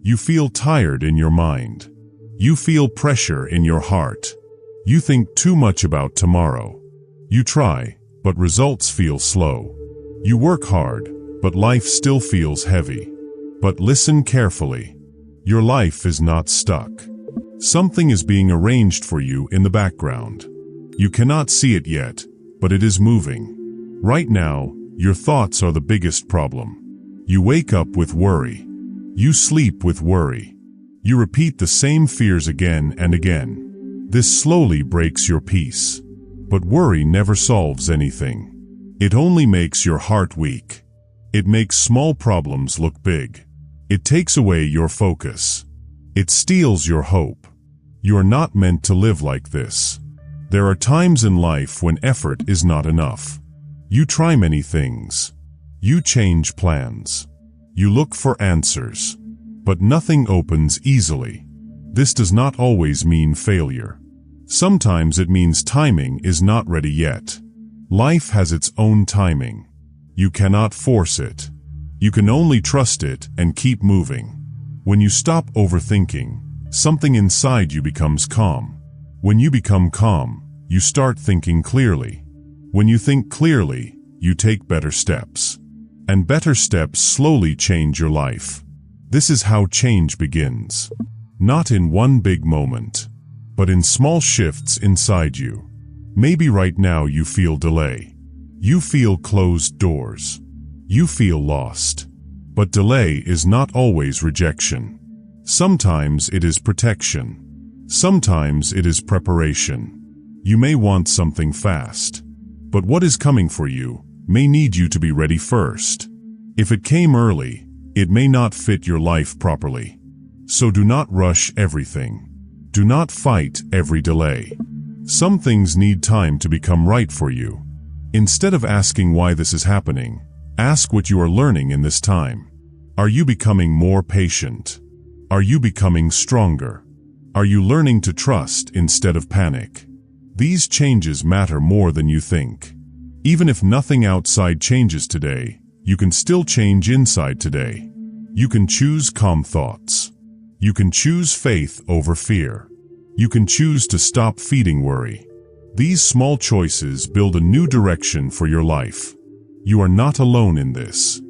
You feel tired in your mind. You feel pressure in your heart. You think too much about tomorrow. You try, but results feel slow. You work hard, but life still feels heavy. But listen carefully. Your life is not stuck. Something is being arranged for you in the background. You cannot see it yet, but it is moving. Right now, your thoughts are the biggest problem. You wake up with worry. You sleep with worry. You repeat the same fears again and again. This slowly breaks your peace. But worry never solves anything. It only makes your heart weak. It makes small problems look big. It takes away your focus. It steals your hope. You are not meant to live like this. There are times in life when effort is not enough. You try many things. You change plans. You look for answers. But nothing opens easily. This does not always mean failure. Sometimes it means timing is not ready yet. Life has its own timing. You cannot force it. You can only trust it and keep moving. When you stop overthinking, something inside you becomes calm. When you become calm, you start thinking clearly. When you think clearly, you take better steps. And better steps slowly change your life. This is how change begins. Not in one big moment, but in small shifts inside you. Maybe right now you feel delay. You feel closed doors. You feel lost. But delay is not always rejection. Sometimes it is protection. Sometimes it is preparation. You may want something fast, but what is coming for you may need you to be ready first. If it came early, it may not fit your life properly. So do not rush everything. Do not fight every delay. Some things need time to become right for you. Instead of asking why this is happening, ask what you are learning in this time. Are you becoming more patient? Are you becoming stronger? Are you learning to trust instead of panic? These changes matter more than you think. Even if nothing outside changes today, you can still change inside today. You can choose calm thoughts. You can choose faith over fear. You can choose to stop feeding worry. These small choices build a new direction for your life. You are not alone in this.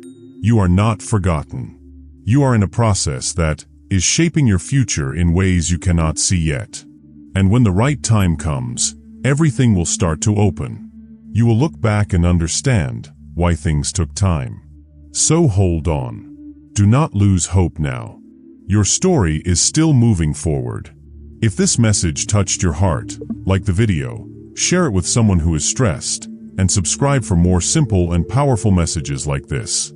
You are not forgotten. You are in a process that is shaping your future in ways you cannot see yet. And when the right time comes, everything will start to open. You will look back and understand why things took time. So hold on. Do not lose hope now. Your story is still moving forward. If this message touched your heart, like the video, share it with someone who is stressed, and subscribe for more simple and powerful messages like this.